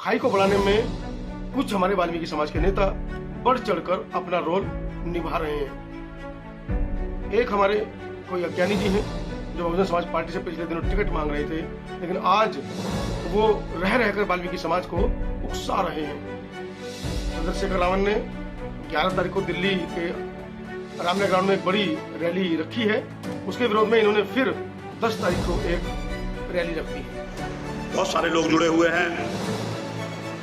खाई को बढ़ाने में कुछ हमारे वाल्मीकि समाज के नेता बढ़ चढ़कर अपना रोल निभा रहे हैं। एक हमारे कोई अज्ञानी जी हैं जो बहुजन समाज पार्टी से पिछले दिनों टिकट मांग रहे थे, लेकिन आज वो रह रहकर वाल्मीकि समाज को उकसा रहे हैं। चंद्रशेखर रावण ने 11 तारीख को दिल्ली के रामनगर ग्राउंड में एक बड़ी रैली रखी है। उसके विरोध में इन्होंने फिर 10 तारीख को एक रैली रखी है। बहुत सारे लोग जुड़े हुए हैं।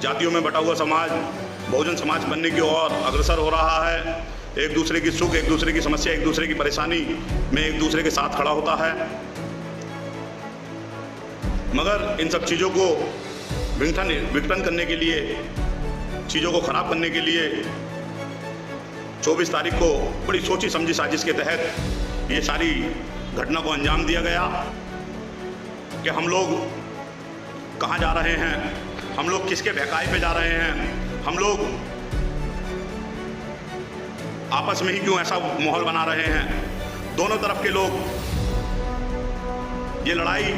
जातियों में बटा हुआ समाज बहुजन समाज बनने की ओर अग्रसर हो रहा है। एक दूसरे की सुख, एक दूसरे की समस्या, एक दूसरे की परेशानी में एक दूसरे के साथ खड़ा होता है। मगर इन सब चीज़ों को विघटन करने के लिए, चीज़ों को खराब करने के लिए 24 तारीख को बड़ी सोची समझी साजिश के तहत ये सारी घटना को अंजाम दिया गया कि हम लोग कहाँ जा रहे हैं, हम लोग किसके बहकाए पे जा रहे हैं, हम लोग आपस में ही क्यों ऐसा माहौल बना रहे हैं। दोनों तरफ के लोग ये लड़ाई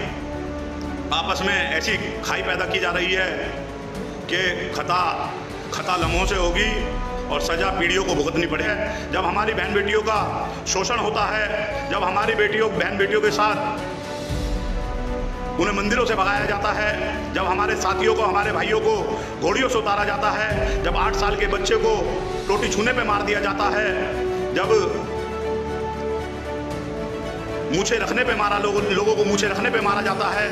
आपस में ऐसी खाई पैदा की जा रही है कि खता लम्हों से होगी और सजा पीढ़ियों को भुगतनी पड़े। जब हमारी बहन बेटियों का शोषण होता है, जब हमारी बहन बेटियों के साथ उन्हें मंदिरों से भगाया जाता है, जब हमारे साथियों को, हमारे भाइयों को घोड़ियों से उतारा जाता है, जब 8 साल के बच्चे को रोटी छूने पे मार दिया जाता है, जब मूछें रखने पे लोगों को मूछें रखने पे मारा जाता है।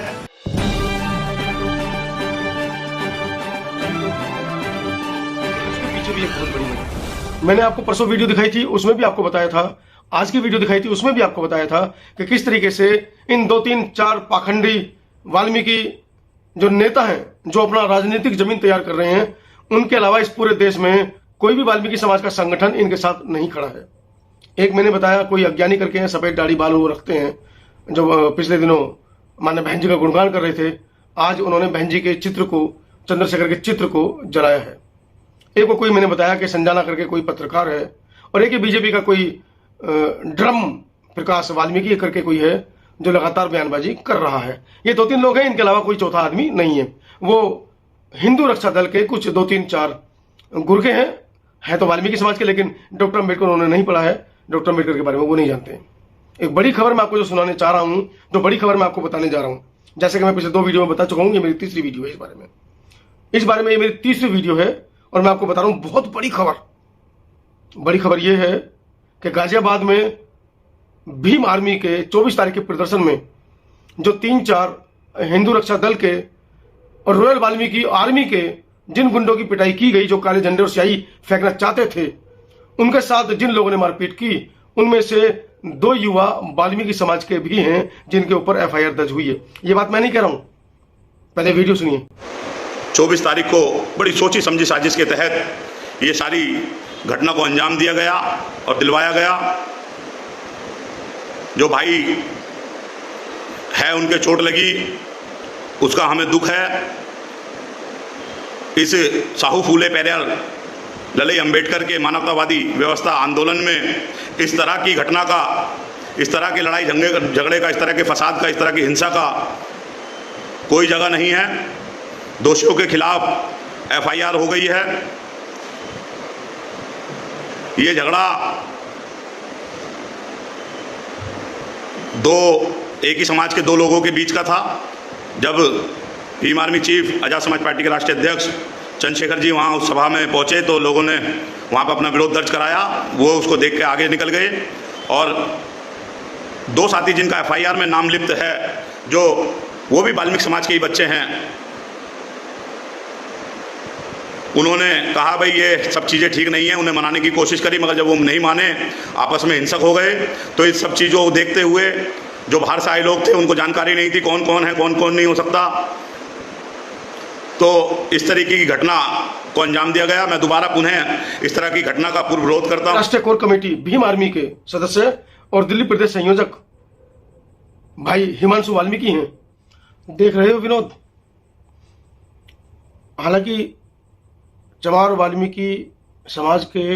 उसके पीछे भी एक बहुत बड़ी वजह, मैंने आपको परसों वीडियो दिखाई थी, उसमें भी आपको बताया था, आज की वीडियो दिखाई थी उसमें भी आपको बताया था कि किस तरीके से इन 2-3-4 पाखंडी वाल्मीकि जो नेता हैं, जो अपना राजनीतिक जमीन तैयार कर रहे हैं, उनके अलावा इस पूरे देश में कोई भी वाल्मीकि समाज का संगठन इनके साथ नहीं खड़ा है। एक मैंने बताया कोई अज्ञानी करके हैं, सफेद दाढ़ी बाल वो रखते हैं, जो पिछले दिनों माननीय बहन जी का गुणगान कर रहे थे। आज उन्होंने बहन जी के चित्र को, चंद्रशेखर के चित्र को जलाया है। एक को कोई मैंने बताया कि संजाना करके कोई पत्रकार है, और एक बीजेपी का कोई ड्रम प्रकाश वाल्मीकि करके कोई है जो लगातार बयानबाजी कर रहा है। ये 2-3 लोग हैं, इनके अलावा कोई चौथा आदमी नहीं है। वो हिंदू रक्षा दल के कुछ 2-3-4 गुर्गे हैं तो वाल्मीकि समाज के, लेकिन डॉक्टर अम्बेडकर उन्होंने नहीं पढ़ा है, डॉक्टर अम्बेडकर के बारे में वो नहीं जानते हैं। एक बड़ी खबर मैं आपको जो सुनाने चाह रहा हूं, जो बड़ी खबर मैं आपको बताने जा रहा हूं, जैसे कि मैं पिछले 2 वीडियो में बता चुका हूं, ये मेरी तीसरी वीडियो है इस बारे में ये मेरी तीसरी वीडियो है, और मैं आपको बता रहा हूं बहुत बड़ी खबर। बड़ी खबर ये है कि गाजियाबाद में भीम आर्मी के 24 तारीख के प्रदर्शन में जो 3-4 हिंदू रक्षा दल के और रॉयल वाल्मीकि आर्मी के जिन गुंडों की पिटाई की गई, जो काले झंडे और स्याही फेंकना चाहते थे, उनके साथ जिन लोगों ने मारपीट की, उनमें से 2 युवा वाल्मीकि समाज के भी हैं जिनके ऊपर FIR दर्ज हुई है। ये बात मैं नहीं कह रहा हूं, पहले वीडियो सुनिए। 24 तारीख को बड़ी सोची समझी साजिश के तहत ये सारी घटना को अंजाम दिया गया और दिलवाया गया। जो भाई है उनके चोट लगी, उसका हमें दुख है। इस साहू फूले पेरियार ललई अंबेडकर के मानवतावादी व्यवस्था आंदोलन में इस तरह की घटना का, इस तरह की लड़ाई झगड़े का, इस तरह के फसाद का, इस तरह की हिंसा का कोई जगह नहीं है। दोषियों के खिलाफ FIR हो गई है। ये झगड़ा एक ही समाज के 2 लोगों के बीच का था। जब Bhim army chief, Azad Samaj party के राष्ट्रीय अध्यक्ष चंद्रशेखर जी वहाँ उस सभा में पहुँचे तो लोगों ने वहाँ पर अपना विरोध दर्ज कराया। वो उसको देख के आगे निकल गए, और 2 साथी जिनका FIR में नाम लिप्त है, जो वो भी वाल्मीकि समाज के ही बच्चे हैं, उन्होंने कहा भाई ये सब चीज़ें ठीक नहीं है, उन्हें मनाने की कोशिश करी, मगर जब वो नहीं माने, आपस में हिंसक हो गए। तो इस सब चीज़ों को देखते हुए जो बाहर से आए लोग थे, उनको जानकारी नहीं थी कौन कौन है, कौन कौन नहीं हो सकता, तो इस तरीके की घटना को अंजाम दिया गया। मैं दोबारा पुनः इस तरह की घटना का पूर्ण विरोध करता हूँ। राष्ट्रीय कोर कमेटी भीम आर्मी के सदस्य और दिल्ली प्रदेश संयोजक भाई हिमांशु वाल्मीकि हैं। देख रहे हो विनोद, हालांकि चमार वाल्मीकि समाज के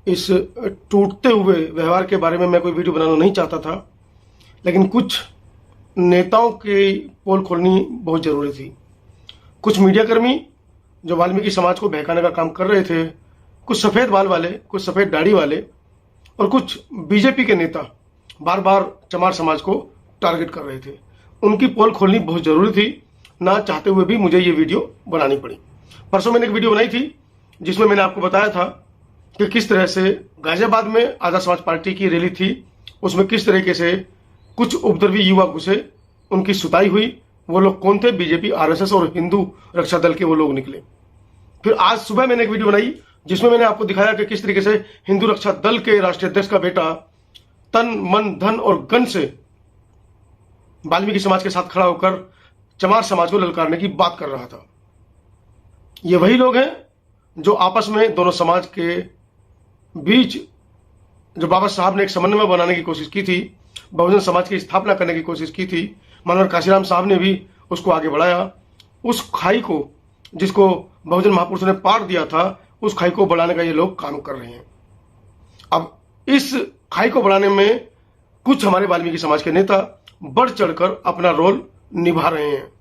इस टूटते हुए व्यवहार के बारे में मैं कोई वीडियो बनाना नहीं चाहता था, लेकिन कुछ नेताओं की पोल खोलनी बहुत जरूरी थी। कुछ मीडियाकर्मी जो वाल्मीकि समाज को बहकाने का काम कर रहे थे, कुछ सफ़ेद बाल वाले, कुछ सफ़ेद दाढ़ी वाले और कुछ बीजेपी के नेता बार बार चमार समाज को टारगेट कर रहे थे। उनकी पोल खोलनी बहुत ज़रूरी थी, ना चाहते हुए भी मुझे ये वीडियो बनानी पड़ी। परसों मैंने एक वीडियो बनाई थी जिसमें मैंने आपको बताया था कि किस तरह से गाजियाबाद में आज़ाद समाज पार्टी की रैली थी, उसमें किस तरीके से कुछ उपद्रवी युवा घुसे, उनकी सुताई हुई। वो लोग कौन थे? बीजेपी, आरएसएस और हिंदू रक्षा दल के वो लोग निकले। फिर आज सुबह मैंने एक वीडियो बनाई जिसमें मैंने आपको दिखाया कि किस तरीके से हिंदू रक्षा दल के राष्ट्रीय अध्यक्ष का बेटा तन मन धन और गन से वाल्मीकि समाज के साथ खड़ा होकर चमार समाज को ललकारने की बात कर रहा था। ये वही लोग हैं जो आपस में दोनों समाज के बीच जो बाबा साहब ने एक समन्वय बनाने की कोशिश की थी, बहुजन समाज की स्थापना करने की कोशिश की थी, मनोहर काशीराम साहब ने भी उसको आगे बढ़ाया। उस खाई को जिसको बहुजन महापुरुषों ने पार दिया था, उस खाई को बढ़ाने का ये लोग काम कर रहे हैं। अब इस खाई को बढ़ाने में कुछ हमारे वाल्मीकि समाज के नेता बढ़ चढ़कर अपना रोल निभा रहे हैं।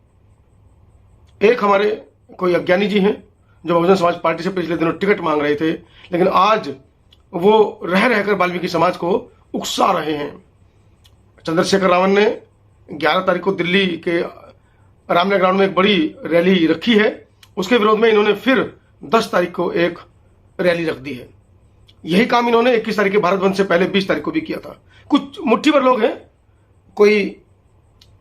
एक हमारे कोई अज्ञानी जी हैं जो बहुजन समाज पार्टी से पिछले दिनों टिकट मांग रहे थे, लेकिन आज वो रह रहकर वाल्मीकि समाज को उकसा रहे हैं। चंद्रशेखर रावण ने 11 तारीख को दिल्ली के रामनगर ग्राउंड में एक बड़ी रैली रखी है। उसके विरोध में इन्होंने फिर 10 तारीख को एक रैली रख दी है। यही काम इन्होंने 21 तारीख के भारत बंद से पहले 20 तारीख को भी किया था। कुछ मुट्ठी भर लोग हैं, कोई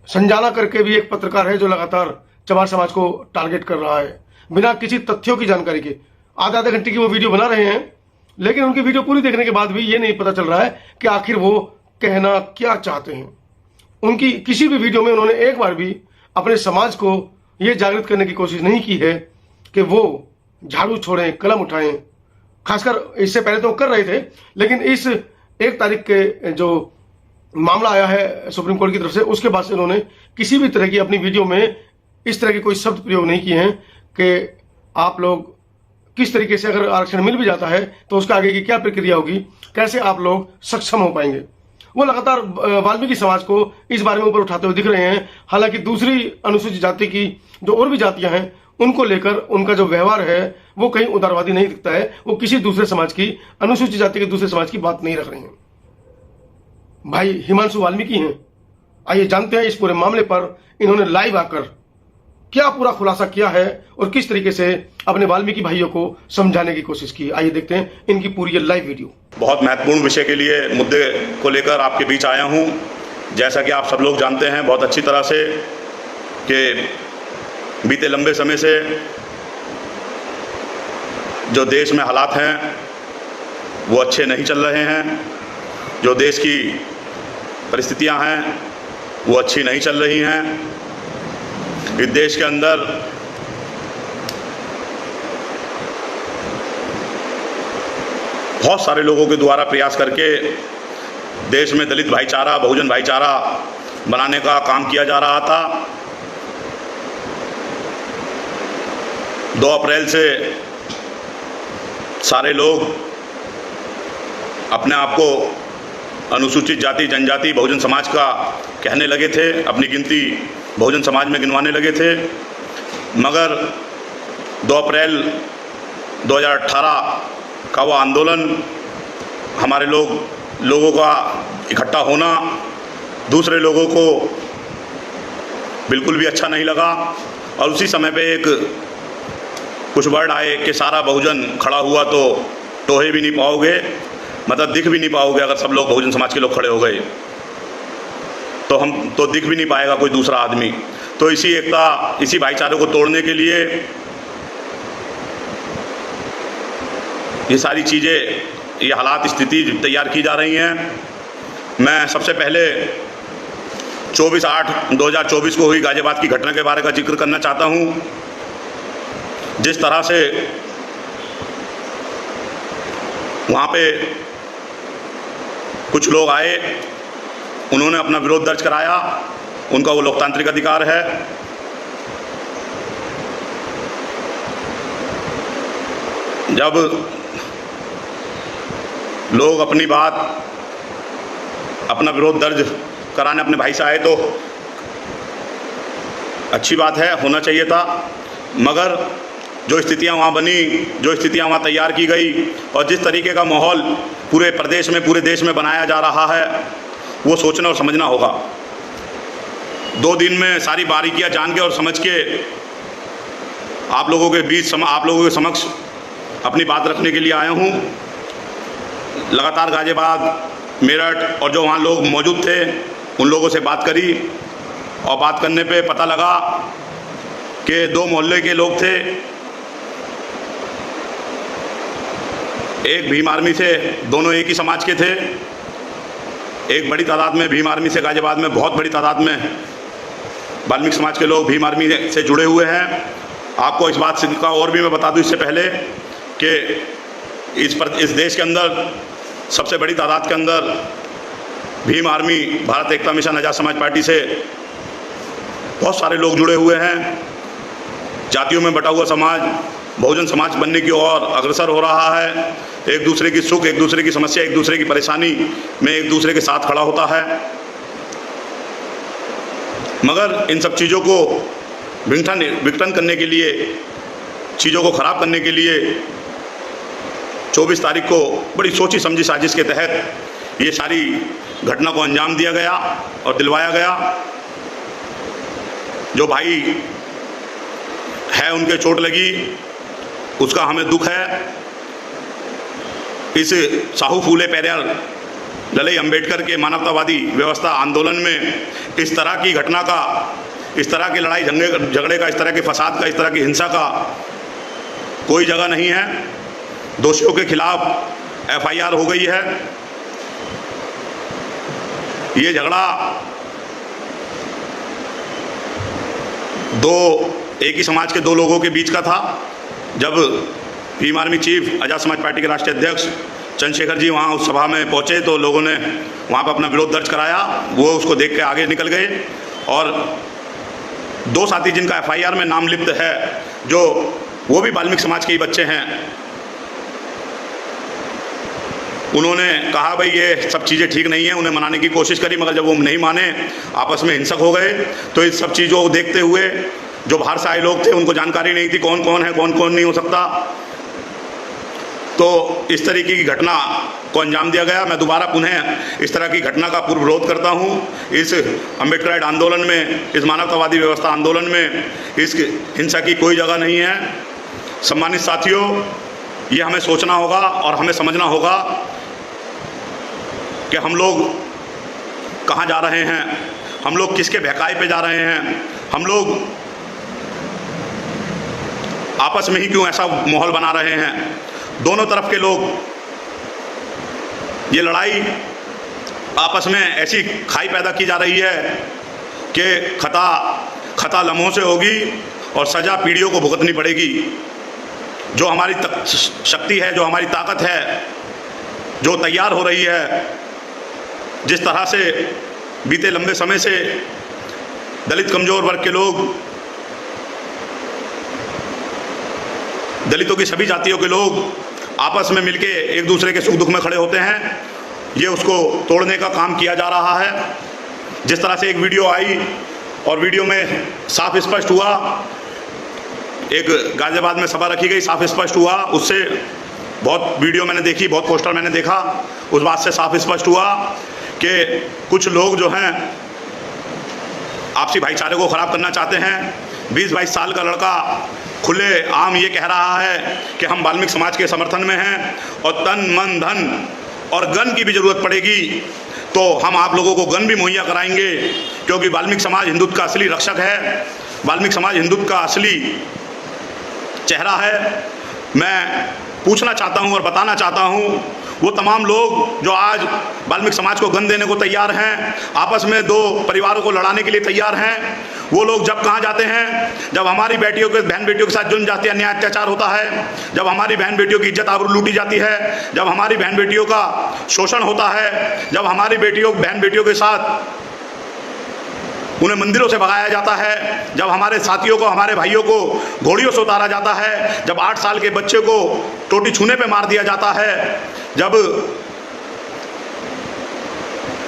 संजाना करके भी एक पत्रकार है जो लगातार चमार समाज को टारगेट कर रहा है बिना किसी तथ्यों की जानकारी के। आधे घंटे की वो वीडियो बना रहे हैं, लेकिन उनकी वीडियो पूरी देखने के बाद भी ये नहीं पता चल रहा है कि आखिर वो कहना क्या चाहते हैं। उनकी किसी भी वीडियो में उन्होंने एक बार भी अपने समाज को ये जागृत करने की कोशिश नहीं की है कि वो झाड़ू छोड़ें, कलम उठाएं। खासकर इससे पहले तो कर रहे थे, लेकिन इस 1 तारीख के जो मामला आया है सुप्रीम कोर्ट की तरफ से, उसके बाद से उन्होंने किसी भी तरह की अपनी वीडियो में इस तरह के कोई शब्द प्रयोग नहीं किए हैं कि आप लोग किस तरीके से, अगर आरक्षण मिल भी जाता है तो उसका आगे की क्या प्रक्रिया होगी, कैसे आप लोग सक्षम हो पाएंगे। वो लगातार वाल्मीकि समाज को इस बारे में ऊपर उठाते हुए दिख रहे हैं। हालांकि दूसरी अनुसूचित जाति की जो और भी जातियां हैं, उनको लेकर उनका जो व्यवहार है वो कहीं उदारवादी नहीं दिखता है। वो किसी दूसरे समाज की, अनुसूचित जाति के दूसरे समाज की बात नहीं रख रहे हैं। भाई हिमांशु वाल्मीकि हैं। आइए जानते हैं इस पूरे मामले पर इन्होंने लाइव आकर क्या पूरा खुलासा किया है और किस तरीके से अपने वाल्मीकि भाइयों को समझाने की कोशिश की। आइए देखते हैं इनकी पूरी लाइव वीडियो। बहुत महत्वपूर्ण विषय के लिए, मुद्दे को लेकर आपके बीच आया हूं। जैसा कि आप सब लोग जानते हैं बहुत अच्छी तरह से कि बीते लंबे समय से जो देश में हालात हैं वो अच्छे नहीं चल रहे हैं। जो देश की परिस्थितियां हैं वो अच्छी नहीं चल रही हैं। इस देश के अंदर बहुत सारे लोगों के द्वारा प्रयास करके देश में दलित भाईचारा, बहुजन भाईचारा बनाने का काम किया जा रहा था। 2 अप्रैल से सारे लोग अपने आप को अनुसूचित जाति, जनजाति, बहुजन समाज का कहने लगे थे, अपनी गिनती बहुजन समाज में गिनवाने लगे थे। मगर 2 अप्रैल 2018 का वो आंदोलन, हमारे लोगों का इकट्ठा होना दूसरे लोगों को बिल्कुल भी अच्छा नहीं लगा। और उसी समय पे कुछ वर्ड आए कि सारा बहुजन खड़ा हुआ तो टोहे भी नहीं पाओगे, मतलब दिख भी नहीं पाओगे। अगर सब लोग बहुजन समाज के लोग खड़े हो गए तो दिख भी नहीं पाएगा कोई दूसरा आदमी। तो इसी एकता, इसी भाईचारे को तोड़ने के लिए ये सारी चीज़ें, ये हालात, स्थिति तैयार की जा रही हैं। मैं सबसे पहले 24/8/2024 को हुई गाजियाबाद की घटना के बारे का जिक्र करना चाहता हूँ। जिस तरह से वहाँ पे कुछ लोग आए, उन्होंने अपना विरोध दर्ज कराया, उनका वो लोकतांत्रिक अधिकार है। जब लोग अपनी बात, अपना विरोध दर्ज कराने अपने भाई से आए तो अच्छी बात है, होना चाहिए था। मगर जो स्थितियां वहाँ बनी, जो स्थितियां वहाँ तैयार की गई और जिस तरीके का माहौल पूरे प्रदेश में, पूरे देश में बनाया जा रहा है, वो सोचना और समझना होगा। 2 दिन में सारी बारीकियां जान के और समझ के आप लोगों के समक्ष अपनी बात रखने के लिए आया हूँ। लगातार गाजियाबाद, मेरठ और जो वहाँ लोग मौजूद थे उन लोगों से बात करी और बात करने पे पता लगा कि 2 मोहल्ले के लोग थे। एक भीम आर्मी से, दोनों एक ही समाज के थे। एक बड़ी तादाद में भीम आर्मी से, गाजियाबाद में बहुत बड़ी तादाद में वाल्मीकि समाज के लोग भीम आर्मी से जुड़े हुए हैं। आपको इस बात का और भी मैं बता दूं इससे पहले कि इस देश के अंदर सबसे बड़ी तादाद के अंदर भीम आर्मी, भारत एकता मिशन, आज़ाद समाज पार्टी से बहुत सारे लोग जुड़े हुए हैं। जातियों में बटा हुआ समाज बहुजन समाज बनने की ओर अग्रसर हो रहा है। एक दूसरे की सुख, एक दूसरे की समस्या, एक दूसरे की परेशानी में एक दूसरे के साथ खड़ा होता है। मगर इन सब चीज़ों को विघटन करने के लिए, चीज़ों को ख़राब करने के लिए 24 तारीख को बड़ी सोची समझी साजिश के तहत ये सारी घटना को अंजाम दिया गया और दिलवाया गया। जो भाई है उनके चोट लगी, उसका हमें दुख है। इस साहू फूले पेरियार ललई अंबेडकर के मानवतावादी व्यवस्था आंदोलन में इस तरह की घटना का, इस तरह की लड़ाई झगड़े का, इस तरह के फसाद का, इस तरह की हिंसा का कोई जगह नहीं है। दोषियों के खिलाफ FIR हो गई है। ये झगड़ा एक ही समाज के 2 लोगों के बीच का था। जब भीम आर्मी चीफ, आज़ाद समाज पार्टी के राष्ट्रीय अध्यक्ष चंद्रशेखर जी वहाँ उस सभा में पहुँचे तो लोगों ने वहाँ पर अपना विरोध दर्ज कराया। वो उसको देख के आगे निकल गए और 2 साथी जिनका FIR में नाम लिप्त है, जो वो भी वाल्मीकि समाज के ही बच्चे हैं, उन्होंने कहा भाई ये सब चीज़ें ठीक नहीं है। उन्हें मनाने की कोशिश करी, मगर जब वो नहीं माने, आपस में हिंसक हो गए। तो इस सब चीज़ों को देखते हुए जो बाहर से आए लोग थे, उनको जानकारी नहीं थी कौन कौन है, कौन कौन नहीं हो सकता। तो इस तरीके की घटना को अंजाम दिया गया। मैं दोबारा पुनः इस तरह की घटना का पूर्ण विरोध करता हूँ। इस अम्बेडकराइट आंदोलन में, इस मानवतावादी व्यवस्था आंदोलन में इस हिंसा की कोई जगह नहीं है। सम्मानित साथियों, ये हमें सोचना होगा और हमें समझना होगा कि हम लोग कहाँ जा रहे हैं, हम लोग किसके बहकाए पे जा रहे हैं, हम लोग आपस में ही क्यों ऐसा माहौल बना रहे हैं। दोनों तरफ के लोग ये लड़ाई आपस में ऐसी खाई पैदा की जा रही है कि खता लम्हों से होगी और सज़ा पीढ़ियों को भुगतनी पड़ेगी। जो हमारी शक्ति है, जो हमारी ताकत है, जो तैयार हो रही है, जिस तरह से बीते लंबे समय से दलित कमज़ोर वर्ग के लोग, दलितों की सभी जातियों के लोग आपस में मिलके एक दूसरे के सुख दुख में खड़े होते हैं, ये उसको तोड़ने का काम किया जा रहा है। जिस तरह से एक वीडियो आई और वीडियो में साफ स्पष्ट हुआ, एक गाजियाबाद में सभा रखी गई, साफ स्पष्ट हुआ उससे, बहुत वीडियो मैंने देखी, बहुत पोस्टर मैंने देखा, उस बात से साफ स्पष्ट हुआ कि कुछ लोग जो हैं आपसी भाईचारे को ख़राब करना चाहते हैं। 20-22 साल का लड़का खुले आम ये कह रहा है कि हम वाल्मीकि समाज के समर्थन में हैं और तन मन धन और गन की भी ज़रूरत पड़ेगी तो हम आप लोगों को गन भी मुहैया कराएंगे, क्योंकि वाल्मीकि समाज हिंदुत्व का असली रक्षक है, वाल्मीकि समाज हिंदुत्व का असली चेहरा है। मैं पूछना चाहता हूं और बताना चाहता हूं, वो तमाम लोग जो आज वाल्मीकि समाज को गन देने को तैयार हैं, आपस में 2 परिवारों को लड़ाने के लिए तैयार हैं, वो लोग जब कहाँ जाते हैं, जब हमारी बहन बेटियों के साथ जुल्म जाति अन्याय अत्याचार होता है, जब हमारी बहन बेटियों की इज्जत आबरू लूटी जाती है, जब हमारी बहन बेटियों का शोषण होता है, जब हमारी बहन बेटियों के साथ उन्हें मंदिरों से भगाया जाता है, जब हमारे साथियों को, हमारे भाइयों को घोड़ियों से उतारा जाता है, जब 8 साल के बच्चे को टोटी छूने पे मार दिया जाता है, जब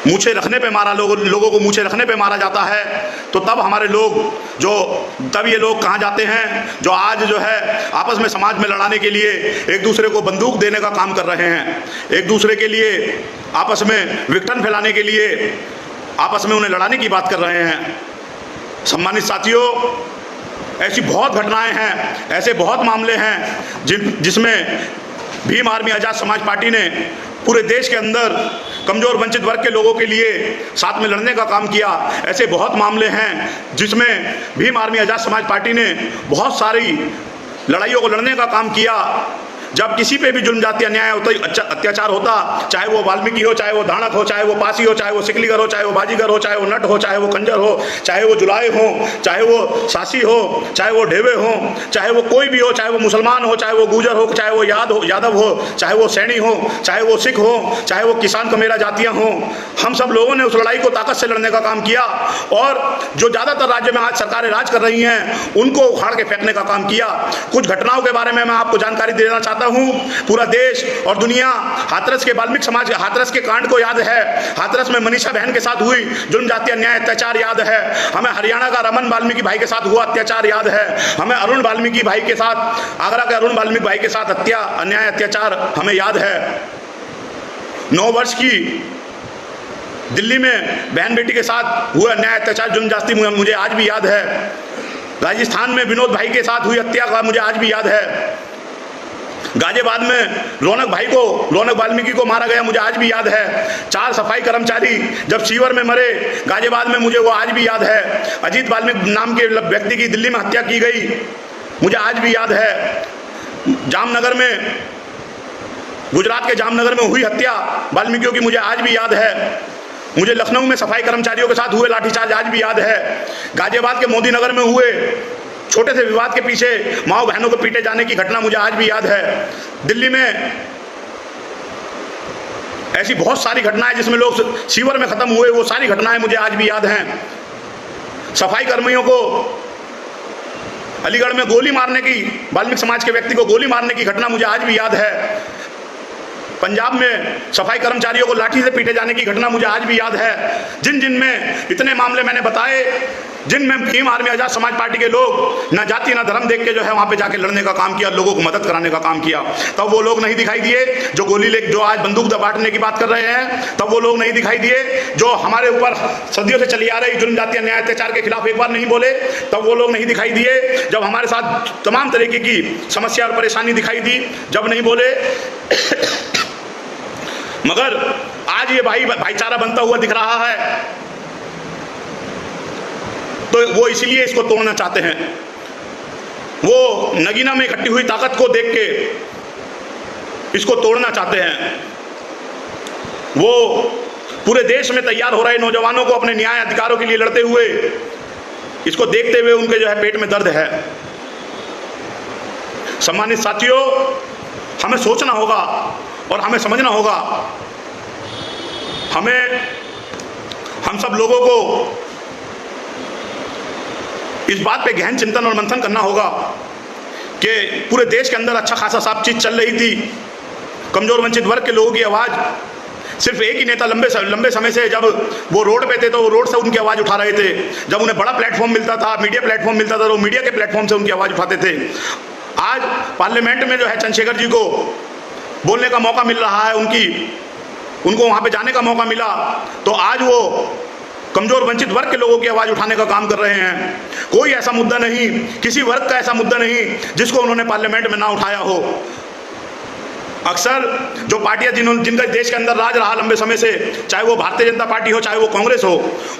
मूछे रखने पे मारा, लोगों को मूछे रखने पे मारा जाता है, तो तब हमारे लोग तब ये लोग कहाँ जाते हैं जो आज जो है आपस में समाज में लड़ाने के लिए एक दूसरे को बंदूक देने का काम कर रहे हैं, एक दूसरे के लिए आपस में विघटन फैलाने के लिए आपस में उन्हें लड़ाने की बात कर रहे हैं। सम्मानित साथियों, ऐसी बहुत घटनाएं हैं, ऐसे बहुत मामले हैं जिसमें भीम आर्मी आज़ाद समाज पार्टी ने पूरे देश के अंदर कमज़ोर वंचित वर्ग के लोगों के लिए साथ में लड़ने का काम किया। ऐसे बहुत मामले हैं जिसमें भीम आर्मी आज़ाद समाज पार्टी ने बहुत सारी लड़ाइयों को लड़ने का काम किया। जब किसी पे भी जुल्म जाति अन्याय होता, अत्याचार होता, चाहे वो वाल्मीकि हो, चाहे वो धाणक हो, चाहे वो पासी हो, चाहे वो सिकलीगर हो, चाहे वो बाजीगर हो, चाहे वो नट हो, चाहे वो खंजर हो, चाहे वो जुलाए हो, चाहे वो सासी हो, चाहे वो ढेवे हो, चाहे वो कोई भी हो, चाहे वो मुसलमान हो, चाहे वो गुजर हो, चाहे वो यादव हो, चाहे वो सैनी हो, चाहे वो सिख हो, चाहे वो किसान कमेरा जातियाँ हों, हम सब लोगों ने उस लड़ाई को ताकत से लड़ने का काम किया। और जो ज़्यादातर राज्य में आज सरकारें राज कर रही हैं उनको उखाड़ के फेंकने का काम किया। कुछ घटनाओं के बारे में मैं आपको जानकारी देना चाहता हूं। पूरा देश और दुनिया हाथरस के वाल्मीकि समाज हाथरस के कांड को याद है। हाथरस में मनीषा बहन के साथ हुई जुल्म जाति अन्याय अत्याचार याद है। हमें हरियाणा का रमन वाल्मीकि भाई के साथ हुआ अत्याचार याद है। हमें अरुण वाल्मीकि भाई के साथ, आगरा के अरुण वाल्मीकि भाई के साथ अन्याय अत्याचार हमें याद है। 9 वर्ष की दिल्ली में बहन बेटी के साथ हुआ अन्याय अत्याचार जुल्म जाति मुझे आज भी याद है। राजस्थान में विनोद भाई के साथ हुई हत्या का मुझे आज भी याद है। गाजियाबाद में रौनक वाल्मीकि को मारा गया, मुझे आज भी याद है। 4 सफाई कर्मचारी जब सीवर में मरे गाजियाबाद में, मुझे वो आज भी याद है। अजीत वाल्मीकि नाम के व्यक्ति की दिल्ली में हत्या की गई, मुझे आज भी याद है। जामनगर में, गुजरात के जामनगर में हुई हत्या वाल्मीकियों की मुझे आज भी याद है। मुझे लखनऊ में सफाई कर्मचारियों के साथ हुए लाठीचार्ज आज भी याद है। गाजियाबाद के मोदी नगर में हुए छोटे से विवाद के पीछे माओ बहनों को पीटे जाने की घटना मुझे आज भी याद है। दिल्ली में ऐसी बहुत सारी घटनाएं जिसमें लोग सीवर में खत्म हुए, वो सारी घटनाएं मुझे आज भी याद हैं। सफाई कर्मियों को अलीगढ़ में गोली मारने की, वाल्मीकि समाज के व्यक्ति को गोली मारने की घटना मुझे आज भी याद है। पंजाब में सफाई कर्मचारियों को लाठी से पीटे जाने की घटना मुझे आज भी याद है। जिन में इतने मामले मैंने बताए, जिनमें भीम आर्मी आज़ाद समाज पार्टी के लोग न जाति न धर्म देख के जो है वहाँ पे जाके लड़ने का काम किया, लोगों को मदद कराने का काम किया, तब वो लोग नहीं दिखाई दिए जो आज बंदूक बांटने की बात कर रहे हैं। तब वो लोग नहीं दिखाई दिए जो हमारे ऊपर सदियों से चली आ रही जुल्म जाति अन्याय अत्याचार के खिलाफ एक बार नहीं बोले। तब वो लोग नहीं दिखाई दिए जब हमारे साथ तमाम तरीके की समस्या और परेशानी दिखाई दी, जब नहीं बोले। मगर आज ये भाईचारा बनता हुआ दिख रहा है, तो वो इसीलिए इसको तोड़ना चाहते हैं। वो नगीना में इकट्ठी हुई ताकत को देख के इसको तोड़ना चाहते हैं। वो पूरे देश में तैयार हो रहे नौजवानों को अपने न्याय अधिकारों के लिए लड़ते हुए, इसको देखते हुए उनके जो है पेट में दर्द है। सम्मानित साथियों, हमें सोचना होगा और हमें समझना होगा। हम सब लोगों को इस बात पे गहन चिंतन और मंथन करना होगा कि पूरे देश के अंदर अच्छा खासा सब चीज़ चल रही थी। कमज़ोर वंचित वर्ग के लोगों की आवाज़, सिर्फ एक ही नेता लंबे समय से जब वो रोड पे थे तो वो रोड से उनकी आवाज़ उठा रहे थे। जब उन्हें बड़ा प्लेटफॉर्म मिलता था, मीडिया प्लेटफॉर्म मिलता था, तो मीडिया के प्लेटफॉर्म से उनकी आवाज़ उठाते थे। आज पार्लियामेंट में जो है चंद्रशेखर जी को बोलने का मौका मिल रहा है, उनको वहाँ पे जाने का मौका मिला, तो आज वो कमज़ोर वंचित वर्ग के लोगों की आवाज़ उठाने का काम कर रहे हैं। कोई ऐसा मुद्दा नहीं, किसी वर्ग का ऐसा मुद्दा नहीं जिसको उन्होंने पार्लियामेंट में ना उठाया हो। अक्सर जो पार्टियां जिनका देश के अंदर राज रहा लंबे समय से, चाहे वो भारतीय जनता पार्टी हो, चाहे वो कांग्रेस हो,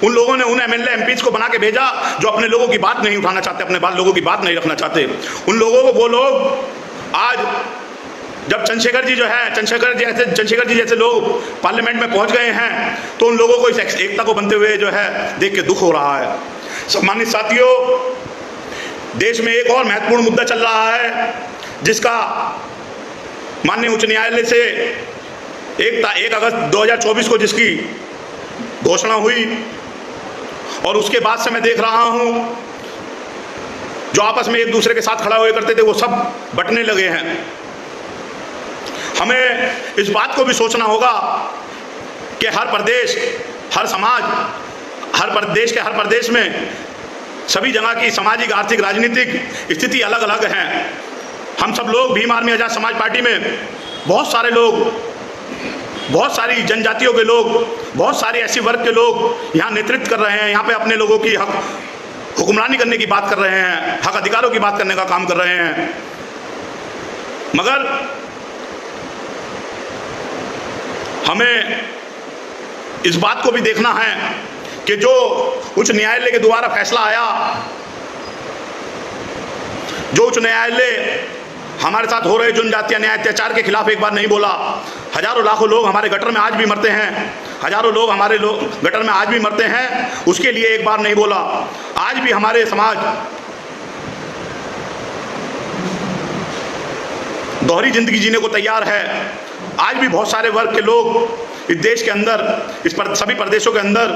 उन लोगों ने उन एमएलए एमपीज को बना के भेजा जो अपने लोगों की बात नहीं उठाना चाहते, अपने लोगों की बात नहीं रखना चाहते। उन लोगों को वो लोग आज जब चंद्रशेखर जी जैसे लोग पार्लियामेंट में पहुंच गए हैं, तो उन लोगों को इस एकता को बनते हुए जो है देख के दुख हो रहा है। सम्मानित साथियों, देश में एक और महत्वपूर्ण मुद्दा चल रहा है जिसका माननीय उच्च न्यायालय से 1 अगस्त 2024 को जिसकी घोषणा हुई, और उसके बाद से मैं देख रहा हूं जो आपस में एक दूसरे के साथ खड़ा हुए करते थे वो सब बंटने लगे हैं। हमें इस बात को भी सोचना होगा कि हर प्रदेश हर समाज, हर देश के हर प्रदेश में सभी जगह की सामाजिक, आर्थिक, राजनीतिक स्थिति अलग अलग हैं। हम सब लोग भीम आर्मी आज़ाद समाज पार्टी में बहुत सारे लोग, बहुत सारी जनजातियों के लोग, बहुत सारे ऐसे वर्ग के लोग यहाँ नेतृत्व कर रहे हैं, यहाँ पे अपने लोगों की हुक्मरानी करने की बात कर रहे हैं, हक अधिकारों की बात करने का काम कर रहे हैं। मगर हमें इस बात को भी देखना है कि जो उच्च न्यायालय के द्वारा फैसला आया, जो उच्च न्यायालय हमारे साथ हो रहे जनजातीय न्याय अत्याचार के खिलाफ एक बार नहीं बोला। हजारों लाखों लोग हमारे गटर में आज भी मरते हैं, हजारों लोग हमारे गटर में आज भी मरते हैं, उसके लिए एक बार नहीं बोला। आज भी हमारे समाज दोहरी जिंदगी जीने को तैयार है। आज भी बहुत सारे वर्ग के लोग इस देश के अंदर, सभी प्रदेशों के अंदर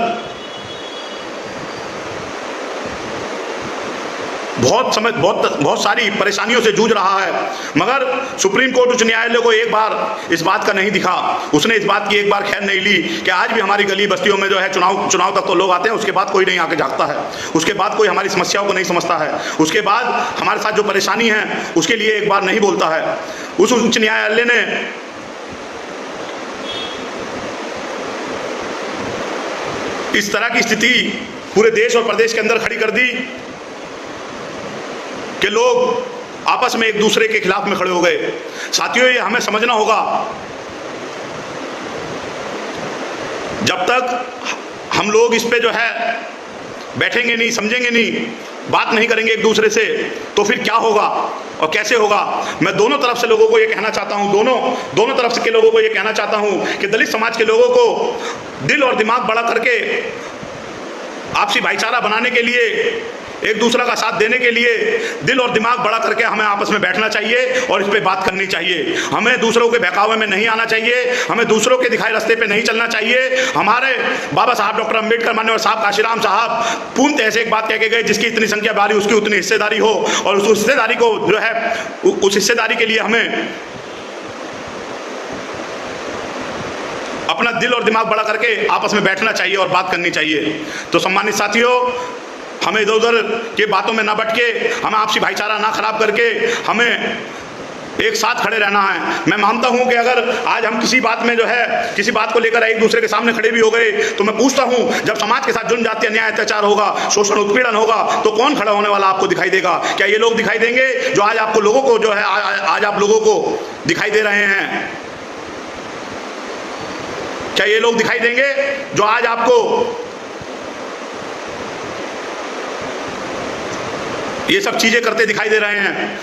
बहुत सारी परेशानियों से जूझ रहा है। मगर सुप्रीम कोर्ट उच्च न्यायालय को एक बार इस बात का नहीं दिखा, उसने इस बात की एक बार खैर नहीं ली कि आज भी हमारी गली बस्तियों में जो है चुनाव तक तो लोग आते हैं, उसके बाद कोई नहीं आके झांकता है, उसके बाद कोई हमारी समस्याओं को नहीं समझता है, उसके बाद हमारे साथ जो परेशानी है उसके लिए एक बार नहीं बोलता है। उस उच्च न्यायालय ने इस तरह की स्थिति पूरे देश और प्रदेश के अंदर खड़ी कर दी कि लोग आपस में एक दूसरे के खिलाफ में खड़े हो गए। साथियों, ये हमें समझना होगा, जब तक हम लोग इस पे जो है बैठेंगे नहीं, समझेंगे नहीं, बात नहीं करेंगे एक दूसरे से, तो फिर क्या होगा और कैसे होगा। मैं दोनों तरफ से लोगों को ये कहना चाहता हूँ, दोनों तरफ से के लोगों को ये कहना चाहता हूँ कि दलित समाज के लोगों को दिल और दिमाग बड़ा करके आपसी भाईचारा बनाने के लिए, एक दूसरे का साथ देने के लिए दिल और दिमाग बड़ा करके हमें आपस में बैठना चाहिए और इस पे बात करनी चाहिए। हमें दूसरों के बहकावे में नहीं आना चाहिए, हमें दूसरों के दिखाए रास्ते पे नहीं चलना चाहिए। हमारे बाबा साहब डॉक्टर अंबेडकर माननीय साहब काशीराम साहब पूर्णतः से एक बात कह के गए, जिसकी इतनी संख्या बारी उसकी उतनी हिस्सेदारी हो, और उस हिस्सेदारी को जो है, उस हिस्सेदारी के लिए हमें अपना दिल और दिमाग बड़ा करके आपस में बैठना चाहिए और बात करनी चाहिए। तो सम्मानित साथियों, हमें इधर उधर के बातों में ना बट के, हमें आपसी भाईचारा ना खराब करके, हमें एक साथ खड़े रहना है। मैं मानता हूं कि अगर आज हम किसी बात में जो है, किसी बात को लेकर एक दूसरे के सामने खड़े भी हो गए, तो मैं पूछता हूं, जब समाज के साथ जनजातीय अन्याय अत्याचार होगा, शोषण उत्पीड़न होगा, तो कौन खड़ा होने वाला आपको दिखाई देगा? क्या ये लोग दिखाई देंगे जो आज आपको लोगों को जो है, आज आप लोगों को दिखाई दे रहे हैं? क्या ये लोग दिखाई देंगे जो आज आपको ये सब चीजें करते दिखाई दे रहे हैं?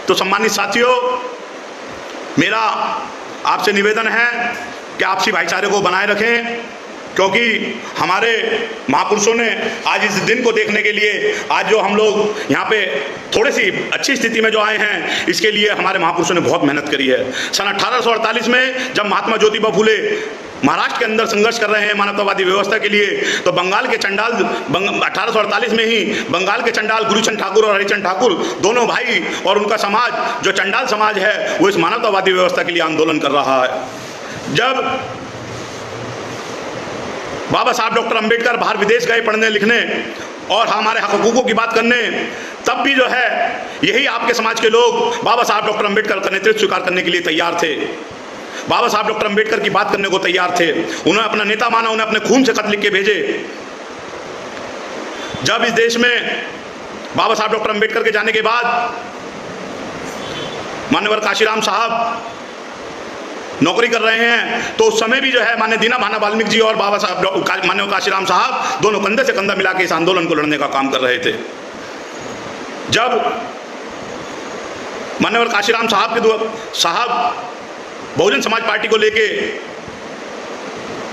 तो सम्मानित साथियों, मेरा आपसे निवेदन है कि आपसी भाईचारे को बनाए रखें, क्योंकि हमारे महापुरुषों ने आज इस दिन को देखने के लिए, आज जो हम लोग यहाँ पे थोड़ी सी अच्छी स्थिति में जो आए हैं, इसके लिए हमारे महापुरुषों ने बहुत मेहनत करी है। सन 1848 में जब महात्मा ज्योतिबा फुले महाराष्ट्र के अंदर संघर्ष कर रहे हैं मानवतावादी व्यवस्था के लिए, तो बंगाल के चंडाल 1848 में ही बंगाल के चंडाल गुरुचंद ठाकुर और हरिचंद ठाकुर दोनों भाई और उनका समाज, जो चंडाल समाज है, वो इस मानवतावादी व्यवस्था के लिए आंदोलन कर रहा है। जब बाबा साहब डॉक्टर अंबेडकर बाहर विदेश गए पढ़ने लिखने और हमारे हक हकूकों की बात करने, तब भी जो है यही आपके समाज के लोग बाबा साहब डॉक्टर अंबेडकर का नेतृत्व स्वीकार करने के लिए तैयार थे। बाबा साहब डॉक्टर अंबेडकर की बात करने को तैयार थे। उन्हें अपना नेता माना, उन्हें अपने खून से खत लिख के भेजे। जब इस देश में बाबा साहब डॉक्टर अंबेडकर के जाने के बाद मान्यवर काशीराम साहब नौकरी कर रहे हैं, तो उस समय भी जो है माननीय दीना भाना वाल्मीकि जी और बाबा साहब मान्यवर काशीराम साहब दोनों कंधे से कंधा मिला के इस आंदोलन को लड़ने का काम कर रहे थे। जब मान्यवर काशीराम साहब बहुजन समाज पार्टी को लेके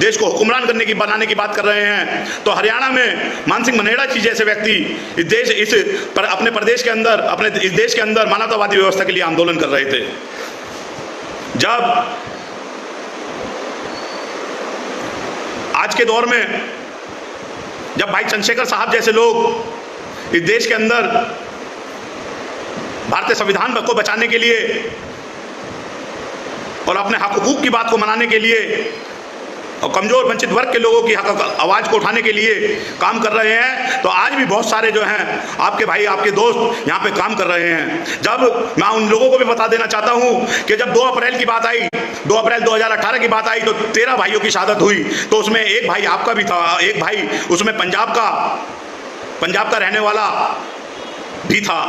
देश को हुक्मरान बनाने की बात कर रहे हैं, तो हरियाणा में मानसिंह मनेड़ा जी जैसे व्यक्ति अपने प्रदेश के अंदर, अपने इस देश के अंदर मानवतावादी व्यवस्था के लिए आंदोलन कर रहे थे। जब आज के दौर में जब भाई चंद्रशेखर साहब जैसे लोग इस देश के अंदर भारतीय संविधान को बचाने के लिए और अपने हक हकूक की बात को मनाने के लिए और कमज़ोर वंचित वर्ग के लोगों की आवाज़ को उठाने के लिए काम कर रहे हैं। तो आज भी बहुत सारे जो हैं आपके भाई, आपके दोस्त यहाँ पे काम कर रहे हैं। जब मैं उन लोगों को भी बता देना चाहता हूँ कि जब 2 अप्रैल की बात आई, 2 अप्रैल 2018 की बात आई, तो 13 भाइयों की शहादत हुई। तो उसमें एक भाई आपका भी था, एक भाई उसमें पंजाब का रहने वाला भी था।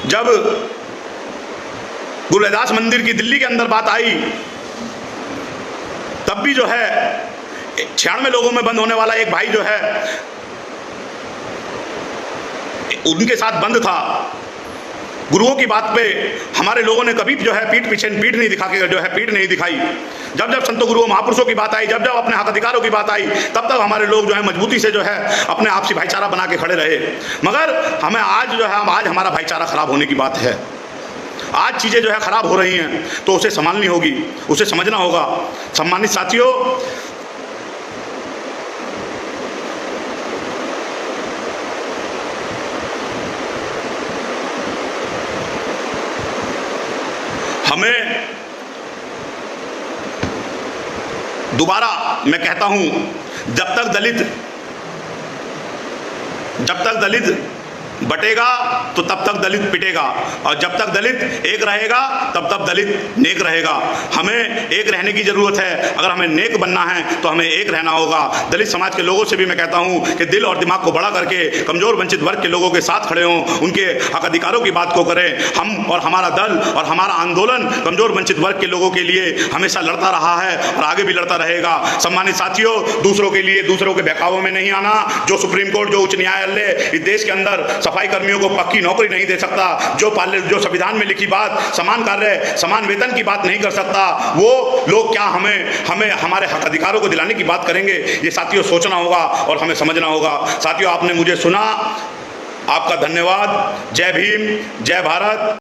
जब गुरु रविदास मंदिर की दिल्ली के अंदर बात आई, तब भी जो है 96 लोगों में बंद होने वाला एक भाई जो है उनके साथ बंद था। गुरुओं की बात पे हमारे लोगों ने कभी जो है पीठ नहीं दिखा के जो है पीठ नहीं दिखाई। जब जब संतों गुरुओं महापुरुषों की बात आई, जब जब अपने हक अधिकारों की बात आई, तब तब हमारे लोग जो है मजबूती से जो है अपने आपसी भाईचारा बना के खड़े रहे। मगर हमें आज जो है आज हमारा भाईचारा खराब होने की बात है। आज चीज़ें जो है खराब हो रही हैं, तो उसे संभालनी होगी, उसे समझना होगा। सम्मानित साथियों, हमें दोबारा मैं कहता हूं, जब तक दलित बटेगा तो तब तक दलित पिटेगा, और जब तक दलित एक रहेगा तब तक दलित नेक रहेगा। हमें एक रहने की ज़रूरत है। अगर हमें नेक बनना है तो हमें एक रहना होगा। दलित समाज के लोगों से भी मैं कहता हूं कि दिल और दिमाग को बड़ा करके कमज़ोर वंचित वर्ग के लोगों के साथ खड़े हों, उनके हक अधिकारों की बात को करें। हम और हमारा दल और हमारा आंदोलन कमज़ोर वंचित वर्ग के लोगों के लिए हमेशा लड़ता रहा है और आगे भी लड़ता रहेगा। सम्मानित साथियों, दूसरों के लिए दूसरों के बहकावों में नहीं आना। जो सुप्रीम कोर्ट, जो उच्च न्यायालय इस देश के अंदर सफाई कर्मियों को पक्की नौकरी नहीं दे सकता, जो संविधान में लिखी बात समान कार्य समान वेतन की बात नहीं कर सकता, वो लोग क्या हमें हमारे हक अधिकारों को दिलाने की बात करेंगे? ये साथियों सोचना होगा और हमें समझना होगा। साथियों, आपने मुझे सुना, आपका धन्यवाद। जय भीम, जय भारत।